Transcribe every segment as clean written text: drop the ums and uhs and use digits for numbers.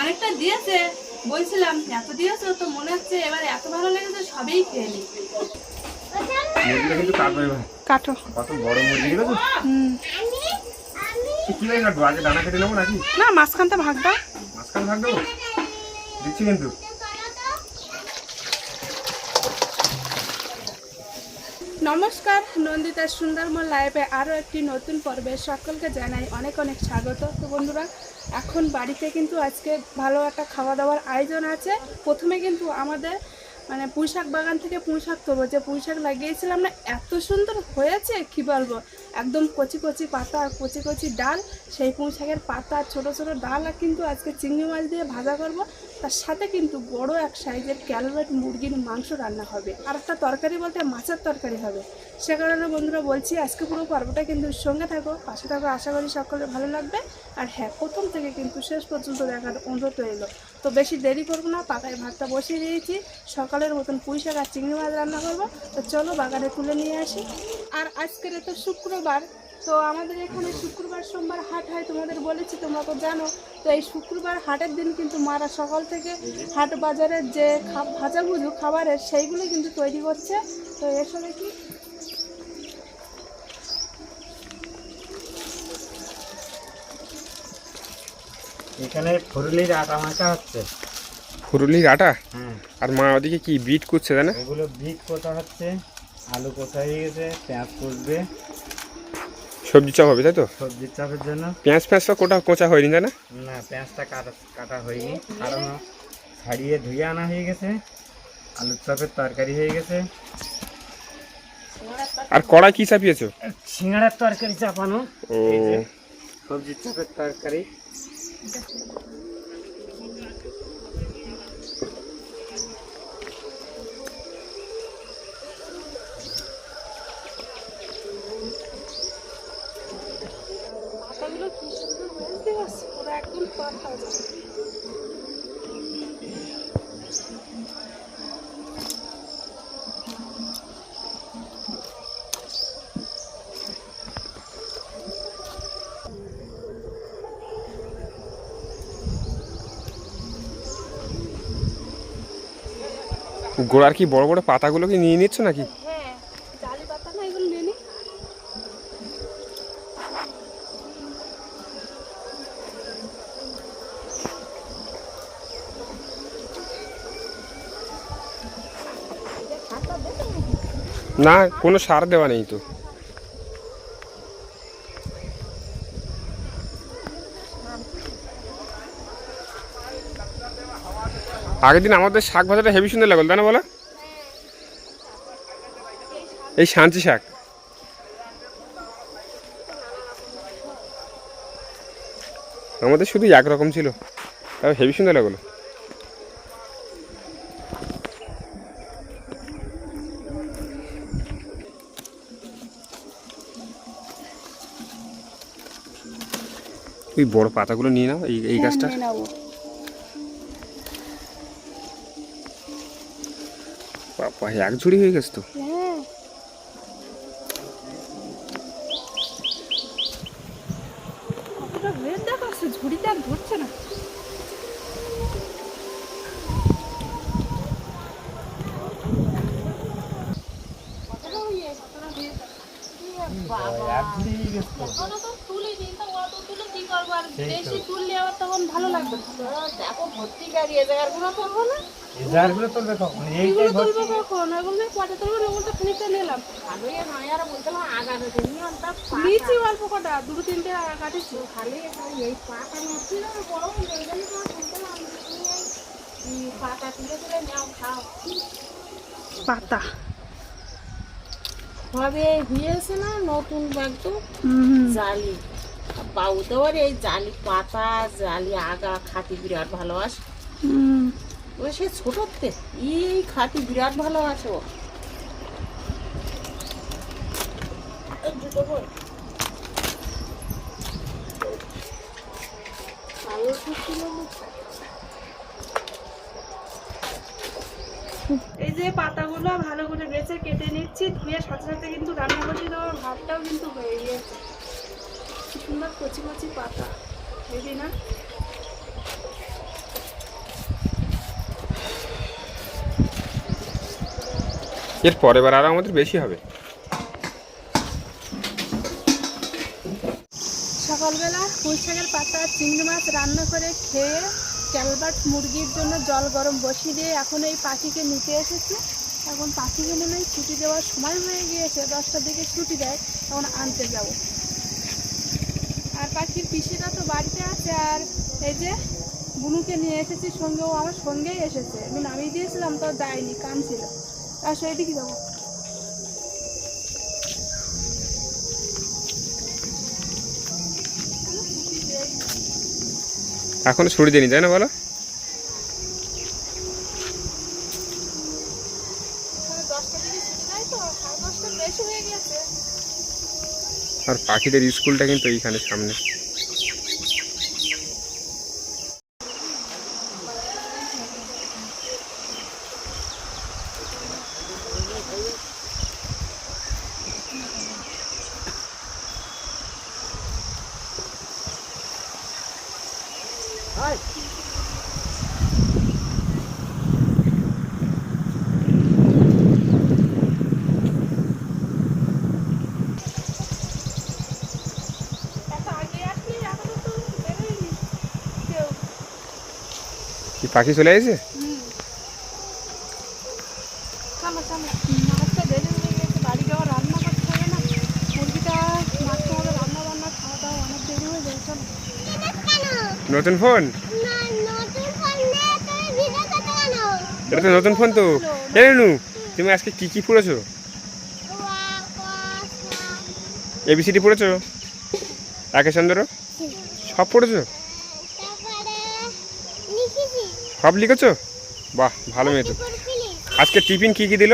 অনেকটা দিয়েছে, বলছিলাম এত দিয়েছে তো মনে হচ্ছে এবার এত ভালো লেগেছে সবেই খেয়ে নি। মুরগিটা কিন্তু কাটবে ভাই, কাটো। কত বড় মুরগি দেখেছো? কিভাবে কাটবো? আগে দানা কেটে নেবো নাকি? না, মাঝখানটা ভাগ দাও। মাঝখানে ভাগ দেবো? দিচ্ছি কিন্তু। নমস্কার, নন্দিতার সুন্দরময় লাইভে আরও একটি নতুন পর্বে সকলকে জানাই অনেক অনেক স্বাগত। তো বন্ধুরা, এখন বাড়িতে কিন্তু আজকে ভালো একটা খাওয়া দাওয়ার আয়োজন আছে। প্রথমে কিন্তু আমাদের পুঁইশাক বাগান থেকে পুঁইশাক তোলো, যে পুঁইশাক লাগিয়েছিলাম না, এত সুন্দর হয়েছে কি বলবো। একদম কচি কচি পাতা আর কচি কচি ডাল, সেই পুঁইশাকের পাতা ছোট ছোট ডাল আর কিন্তু আজকে চিংড়ি মাছ দিয়ে ভাজা করব। তার সাথে কিন্তু বড় এক সাইজের ক্যালভেট মুরগির মাংস রান্না হবে, আর একটা তরকারি বলতে মাছের তরকারি হবে। সে কারণে বন্ধুরা বলছি, আজকে পুরো পর্বটা কিন্তু সঙ্গে থাকো, পাশে থাকো, আশা করি সকলের ভালো লাগবে। আর হ্যাঁ, প্রথম থেকে কিন্তু শেষ পর্যন্ত দেখার অনুরোধ রইল। তো বেশি দেরি করবো না, পাতায় ভাতটা বসিয়ে দিয়েছি, সকালের মতন পুঁইশাক আর চিংড়ি মাছ রান্না করবো। তো চলো বাগানে তুলে নিয়ে আসি। আর আজকের তো শুক্রবার, তো আমাদের এখানে শুক্রবার সোমবার হাট হয়, তোমাদের বলেছি, তোমরা তো জানো। তো এই শুক্রবার হাটের দিন কিন্তু মারা সকাল থেকে হাট বাজারের যে ভাজাভুজু খাবারের সেইগুলো কিন্তু তৈরি করছে। তো এসব কি এখানে ফুরুলির আটা মাখা হচ্ছে। ফুরুলির আটা? হ্যাঁ। আর মা ওদিকে কি বিট করছে তাই না? এগুলো বিট কোটা হচ্ছে, আলু কোটা হয়ে গেছে, পেঁয়াজ কুটবে, সবজি চপ হবে তাই তো? সবজির চাপের জন্য। পেঁয়াজ ফেঁয়াজটা কোচা হয়নি তাই না? না, পেঁয়াজটা কাটা হয়নি, কারণ ছাড়িয়ে ধুয়ে আনা হয়ে গেছে। আলুর চাপের তরকারি হয়ে গেছে। আর কড়াই কি চাপিয়েছো? সিঙ্গাড়ার তরকারি চাপানো। ও, এই যে সবজির চাপের তরকারি। পাতাগুলো কি সুন্দর হয়েছে, ওরা একদম পাতা যায়। গোড়ার কি বড় বড় পাতাগুলোকে নিয়ে নিচ্ছ নাকি? হ্যাঁ, জালি পাতা না, এগুলো নিয়ে নি। না, কোনো সার দেওয়া নেই তো। আগের দিন আমাদের শাক ভাজাটা হেভি সুন্দর লাগলো তাই না বলো? এই সাঞ্চি শাক আমাদের শুধু একরকম ছিল, তবে হেভি সুন্দর লাগলো। ওই বড় পাতাগুলো নিয়ে নাও, এই গাছটা। বাবা, এক ঝুড়ি হয়ে গেছে তো। হ্যাঁ, কতটা ভেদ দেখাচ্ছে, ঝুড়িতে আর ধরছে না। তখন ভালো লাগবে। দেখো ভর্তি গাড়ি, এ জায়গাগুলো তুলবো না, এই জারগুলো তুলবে কখন? এইগুলো তুলবো কখন? এগুলো পরে তুলবো না, ওগুলো খানিকটা নিলাম। ভালোই নয়, আর বলতে আগাতে নিয়েছি অল্প কটা, দুটো তিনটে কাটিছি। খালি এই পাতা নিচ্ছি না, বড় পাতা তুলে তুলে নাও, খাও। পাতা হবে হয়েছে না নতুন একদম জালি বাউ দেওয়ার, এই জালি পাতা জালি আগা খাতি বিরাট ভালোবাসে। ও সে ছোটতে এই খাতি বিরাট ভালোবাসে ও। এই যে পাতাগুলো ভালো করে বেছে কেটে নিচ্ছি, ধুয়ে সাথে সাথে কিন্তু রান্না করছি। তো আমার ভাতটাও কিন্তু হয়ে গিয়েছে। কি সুন্দর কচি কচি পাতা, হেবি না? এর পরের বার আরো আমাদের বেশি হবে। সকালবেলা পুঁই শাকের পাতা চিংড়ি মাছ রান্না করে খেয়ে ক্যালবার্ট মুরগির জন্য জল গরম বসিয়ে দিয়ে এখন এই পাখিকে নিতে এসেছি। এখন পাখিকে মনে হয় ছুটি দেওয়ার সময় হয়ে গিয়েছে, 10টার দিকে ছুটি দেয়, তখন আনতে যাব। আর পাখির পিসিটা তো বাড়িতে আছে, আর এই যে বুনুকে নিয়ে এসেছি সঙ্গে, ও আমার সঙ্গেই এসেছে। আমি নামিয়ে দিয়েছিলাম তো যায়নি, কাঁদছিল। আর সেইদিকে যাবো। এখনো ছুটি দেয়নি, তাই না বলো? 10টার দিকে ছুটি দেয় তো, 10:30 বেশি হয়ে গেছে। আর পাখিদের স্কুলটা কিন্তু এইখানে সামনে। এত আগে আসলি, এখনো তো বেরোয়নি কেউ। কি পাখি চলে এসেছে? থামো থামো, মাছটা দেরি হয়ে গেছে, বাড়ি যাওয়া রান্না করতে হবে না, মুরগিটা মাছটা হবে, রান্না বান্না খাওয়া দাওয়া অনেক দেরি হয়ে যায়। চলো। নতুন ফোন? এটা তো নতুন ফোন তো। নু তুমি আজকে কি কি পড়েছো? এবিসিডি পড়েছো? একে চন্দ্র সব পড়েছো? সব লিখেছো? বাহ, ভালো মেয়ে তো। আজকে টিফিন কি কি দিল?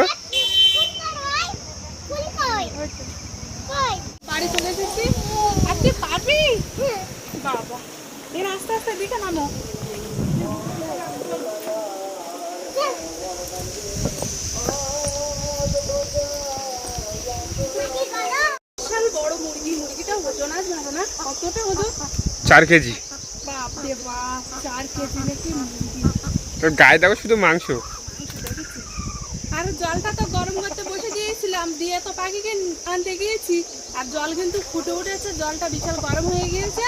বাড়ি চলে এসেছি। আজকে পারবি? বাবা, এর আস্তে আস্তে দিকে নামো। বিশাল বড় মুরগি, মুরগিটা ওজন আছে জানো না? কতটা ওজন? 4 কেজি। বাপরে বাপ, 4 কেজি নাকি মুরগি। তোর গায়ে দেখো শুধু মাংস। আর জলটা তো গরম করতে বসে দিয়েছিলাম, দিয়ে তো পাখিকে আনতে গিয়েছি, আর জল কিন্তু ফুটে উঠেছে, জলটা বিশাল গরম হয়ে গিয়েছে।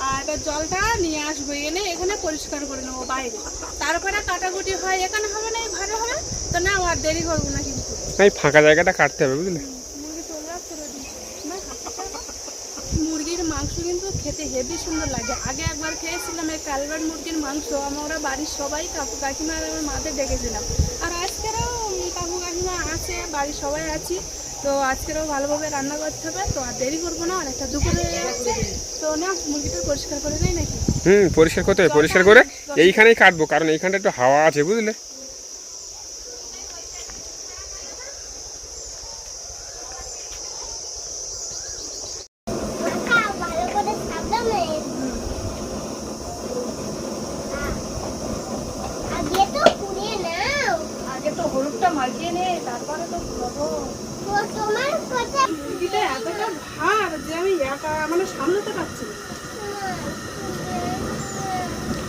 আর এবার জলটা নিয়ে আসবো, এনে এখানে পরিষ্কার করে নেবো বাইরে, তারপরে কাটাকুটি হয়। এখানে হবে না, এই ঘরে হবে তো না, আর দেরি করবো না কিন্তু। এই ফাঁকা জায়গাটা কাটতে হবে, বুঝলে? মুরগি চলে যাচ্ছে রেডি। না, মুরগির মাংস কিন্তু খেতে হেভি সুন্দর লাগে। আগে একবার খেয়েছিলাম এই কালভার্ট মুরগির মাংস, আমরা বাড়ির সবাই কাকু কাকিমা আর আমার মাদের ডেকেছিলাম। আর আজকেরও কাকু কাকিমা আছে, বাড়ির সবাই আছি, তো আজকেরও ভালোভাবে রান্না করতে হবে। তো আর দেরি করবো না, অনেকটা দুপুর হয়ে যাচ্ছে। তো না, মুরগিটা পরিষ্কার করে নেই নাকি? পরিষ্কার করতে হবে। পরিষ্কার করে এইখানেই কাটবো, কারণ এইখানটা একটু হাওয়া আছে, বুঝলে? আগে তো হলুদটা মাখিয়ে নে, তারপরে তো পুরো। মুরগিটা এতটা ভার যে আমি একা মানে সামলাতে পারছি না।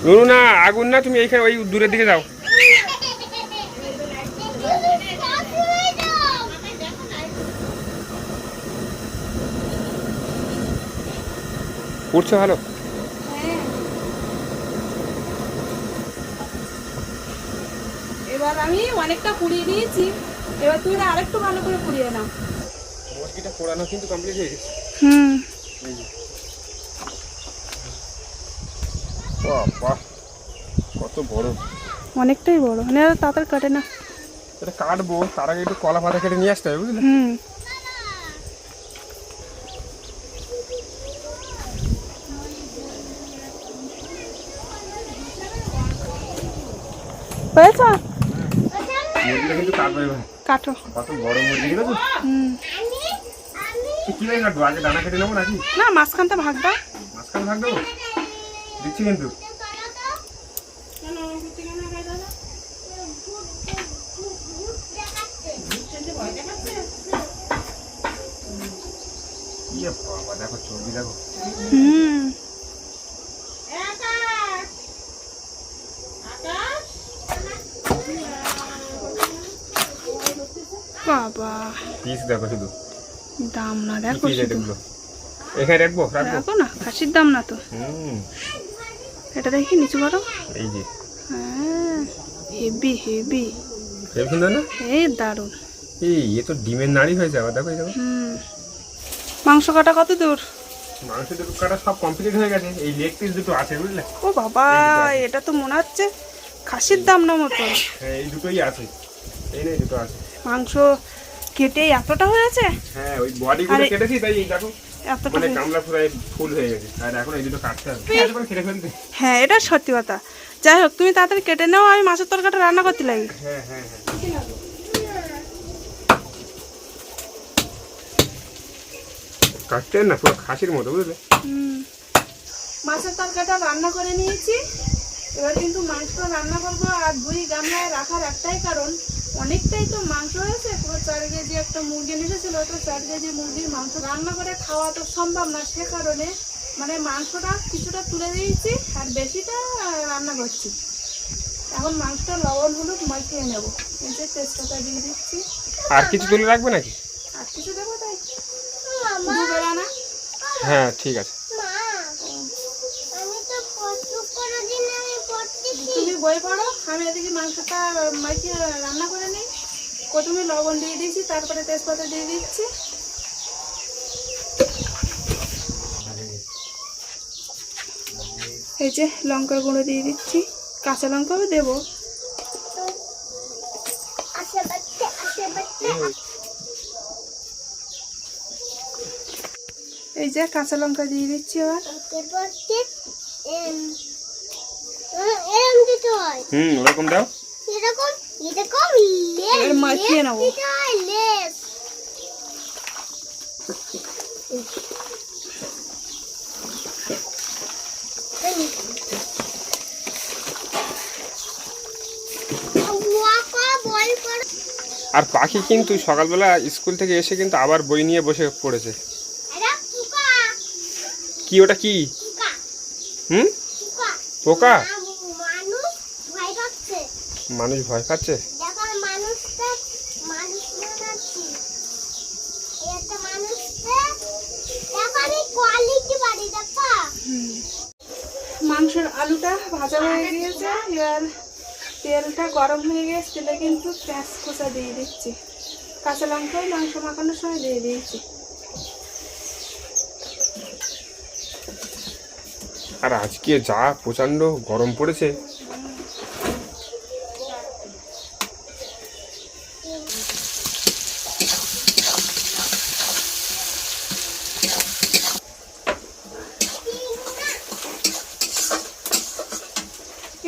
নুনু না, আগুন না, তুমি এইখানে ওই দূরের দিকে যাও। উঠছে ভালো। হ্যাঁ, এবার আমি অনেকটা পুড়িয়ে নিয়েছি, এবার তুই আরেকটু ভালো করে পুড়িয়ে নাও। মুরগিটা পোড়ানো কিন্তু কমপ্লিট হয়ে গেছে। বাহ, কত বড়! অনেকটাই বড়, মানে তাড়াতাড়ি কাটে না। এটা কাটবো, তার আগে একটু কলা পাতা কেটে নিয়ে আসতে হবে, বুঝলে? হয়েছে? মুরগিটা কিন্তু কাটবো এবার। কাটো। কত বড় মুরগি দেখেছো? কিভাবে কাটবো? আগে দানা কেটে নেবো নাকি? না, মাঝখানটা ভাগ দাও। মাঝখানে ভাগ দেবো? দিচ্ছি কিন্তু। ইয়ে বাবা, দেখো চর্বি দেখো। বাবা, পিস দেখো শুধু, দাম না কি দেখো পিস শুধু। এগুলো। এখানে রাখবো রাখবো। দেখো না, খাসির দাম না তো। এটা দেখি নিচু করো। এই যে হ্যাঁ, হেভি হেভি, হেবি সুন্দর না? এই দারুণ। এ তো ডিমের নাড়ি হয়েছে আবার, দেখো এই দেখো। মাংস কাটা কত দূর? মাংস দুটো কাটা সব কমপ্লিট হয়ে গেছে, এই লেগ পিস দুটো আছে বুঝলে। ও বাবা, এটা তো মনে হচ্ছে খাসির দাম না মতো। হ্যাঁ এই দুটোই আছে, এই নেই দুটো আছে। মাংস কেটে এতটা হয়েছে? হ্যাঁ ওই বডি গুলো আরে, কেটেছি, তাই এই দেখো এতটা মানে হয়েছে। গামলা পুরো ফুল হয়ে গেছে, আর এখন এই দুটো কাটতে হবে। একবার কেটে ফেলতে। হ্যাঁ, এটা সত্যি কথা। যাই হোক, তুমি তাড়াতাড়ি কেটে নাও, আমি মাছের তরকারিটা রান্না করতে লাগি। হ্যাঁ হ্যাঁ হ্যাঁ, কাটতে না পুরো খাসির মতো বুঝলে। মাছের তরকারিটা রান্না করে নিয়েছি, এবার কিন্তু মাংসটা রান্না করবো। আর দুই গামলায় রাখার একটাই কারণ, অনেকটাই তো মাংস হয়েছে। পুরো 4 কেজি একটা মুরগি এসেছিল, তো 4 কেজি মুরগির মাংস রান্না করে খাওয়া তো সম্ভব না। সে কারণে মানে মাংসটা কিছুটা তুলে দিয়েছি আর বেশিটা রান্না করছি। এখন মাংসটা লবণ হলুদ মাখিয়ে নেবো। এই যে তেজপাতা দিয়ে দিচ্ছি। আর কিছু তুলে রাখবে নাকি? আর কিছু দেবো তাই দুবেলা না? হ্যাঁ ঠিক আছে। তুমি বই পড়ো, আমি এদিকে মাংসটা মাখিয়ে রান্না করে নিই। প্রথমে লবণ দিয়ে দিয়েছি, তারপরে তেজপাতা দিয়ে দিচ্ছি। এই যে লঙ্কার গুঁড়ো দিয়ে দিচ্ছি, কাঁচা লঙ্কাও দেবো। এই যে কাঁচা লঙ্কা দিয়ে দিচ্ছি এবার। ওরকম দাও। এবার মাখিয়ে নেবো। আর পাখি কিন্তু সকালবেলা স্কুল থেকে এসে কিন্তু আবার বই নিয়ে বসে পড়েছে। কি ওটা কি? পোকা? মানুষ ভয় পাচ্ছে। মাংসের আলুটা ভাজা হয়ে গিয়েছে, এবার তেলটা গরম হয়ে গেছে। তেলে কিন্তু পেঁয়াজ কুচা দিয়ে দিচ্ছি, কাঁচা লঙ্কাও মাংস মাখানোর সময় দিয়ে দিয়েছি। আর আজকে যা প্রচন্ড গরম পড়েছে।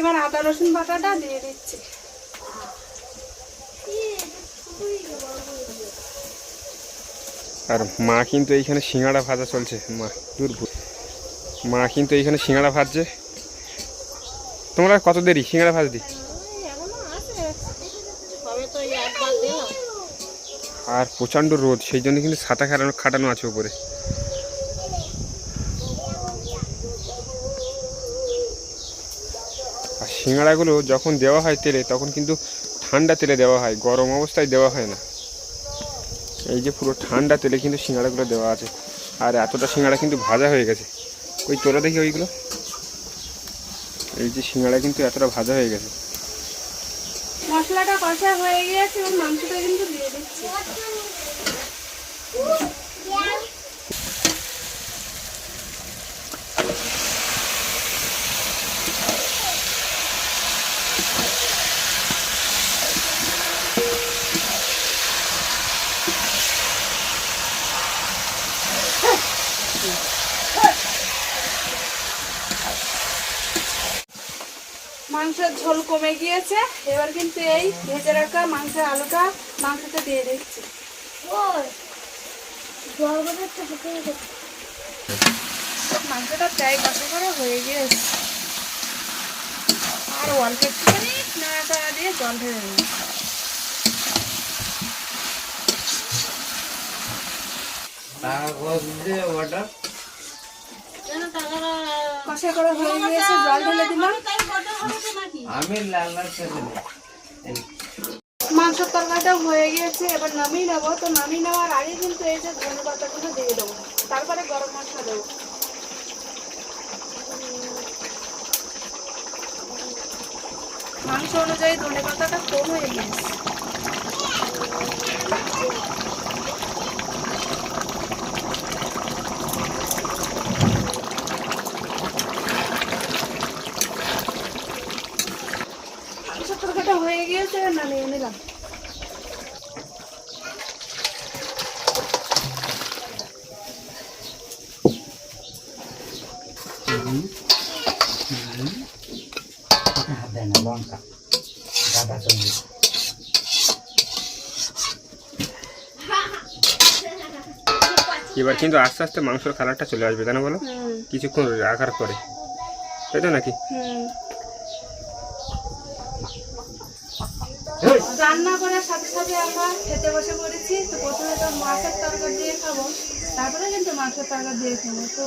এবার আদা রসুন বাটাটা দিয়ে দিচ্ছি। আর মা কিন্তু এইখানে সিঙ্গাড়া ভাজা চলছে। মা কিন্তু এইখানে সিঙ্গাড়া ভাজছে। তোমরা কত দেরি সিঙ্গাড়া ভাজদি? আর প্রচন্ড রোদ, সেই জন্য কিন্তু ছাতা খাটানো আছে উপরে। আর সিঙ্গাড়াগুলো যখন দেওয়া হয় তেলে, তখন কিন্তু ঠান্ডা তেলে দেওয়া হয়, গরম অবস্থায় দেওয়া হয় না। এই যে পুরো ঠান্ডা তেলে কিন্তু সিঙ্গাড়াগুলো দেওয়া আছে। আর এতটা সিঙ্গাড়া কিন্তু ভাজা হয়ে গেছে। ওই তোরা দেখি ওইগুলো, এই যে সিঙ্গাড়া কিন্তু এতটা ভাজা হয়ে গেছে। মশলাটা কষা হয়ে গিয়েছে এবং মাংসটা কিন্তু দিয়ে দিচ্ছি। মাংসের ঝোল কমে গিয়েছে, এবার কিন্তু এই ভেজে রাখা মাংসের আলুটা মাংসতে দিয়ে দিচ্ছি। মাংসটা প্রায় কষা করা হয়ে গিয়েছে, আর অল্প একটুখানি নাড়াচাড়া দিয়ে জল ঢেলে দেবো। কষা করা হয়ে গিয়েছে, জল ঢেলে দিলাম। মাংসের তরকারিটা হয়ে গিয়েছে, এবার নামিয়ে নেবো। তো নামিয়ে নেওয়ার আগে কিন্তু এই যে ধনে পাতাগুলো দিয়ে দেবো, তারপরে গরম মশলা দেবো। মাংস অনুযায়ী ধনে পাতাটা কম হয়ে গিয়েছে। মাংসের তরকারিটা হয়ে গিয়েছে, নামিয়ে নিলাম। হাত দেয় না, লঙ্কা গাদা চলে। এবার কিন্তু আস্তে আস্তে মাংসের কালারটা চলে আসবে, তাই না বলো? কিছুক্ষণ রাখার পরে, তাই তো নাকি? রান্না করার সাথে সাথে আমরা খেতে বসে পড়েছি। তো প্রথমে তো মাছের তরকারি দিয়ে খাবো, তারপরে কিন্তু মাংসের তরকারি দিয়ে খাবো। তো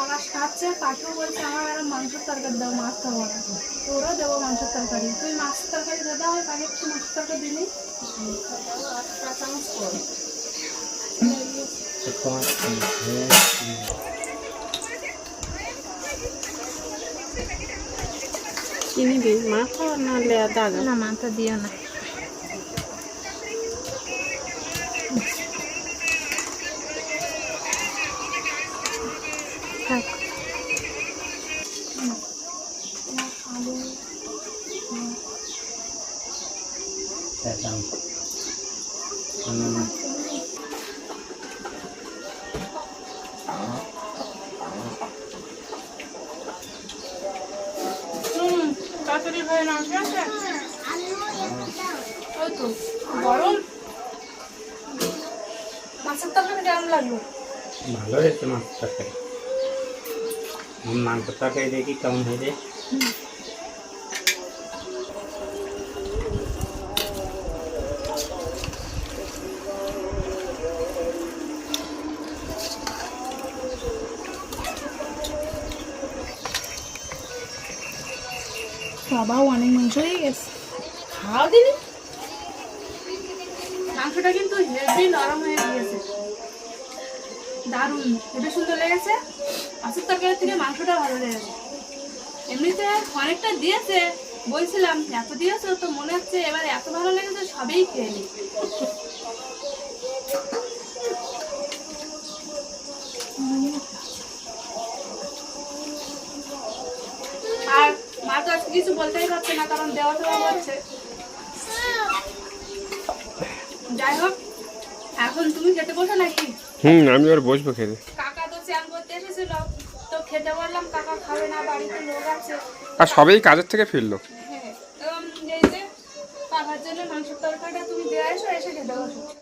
আমার খাচ্ছে, কাকেও বলছে আমার আর মাংসের তরকারি দাও, মাছ খাবো না। তো ওরও দেবো মাংসের তরকারি। তুই মাছের তরকারি দাদা হয়, কাকে একটু মাছের তরকারি দিলি। কি নিবি, মাথা না দাগা? না মাথা দিও না। থাক। তাড়াতাড়ি হয়ে না ঠিক আছে? ওই তো গরম। মাছের তরকারি কেমন লাগলো? ভালো হয়েছে মাছের তরকারি। মাংসের তরকারি দেখি কেমন হয়েছে। বাবা অনেক মাংস হয়ে গেছে, খাওয়া দিনি। মাংসটা কিন্তু হেভি নরম হয়ে গিয়েছে, দারুণ হেভি সুন্দর লেগেছে। মাছের তরকারি থেকে মাংসটা ভালো লেগেছে। এমনিতে অনেকটা দিয়েছে, বলছিলাম এত দিয়েছে, তো মনে হচ্ছে এবার এত ভালো লেগেছে সবেই খেয়ে নি। আর মা তো আজকে কিছু বলতেই পারছে না, কারণ দেওয়া দেওয়া হচ্ছে। যাই হোক, এখন তুমি খেতে বসো নাকি? আমি এবার বসবো খেতে। কাকা তো চান করতে এসেছিল, তো খেতে বললাম, কাকা খাবে না, বাড়িতে লোক আছে। আর সবাই কাজের থেকে ফিরলো। হ্যাঁ, এই যে কাকার জন্য মাংসের তরকারিটা তুমি দিয়ে এসো, এসে খেতে বসো।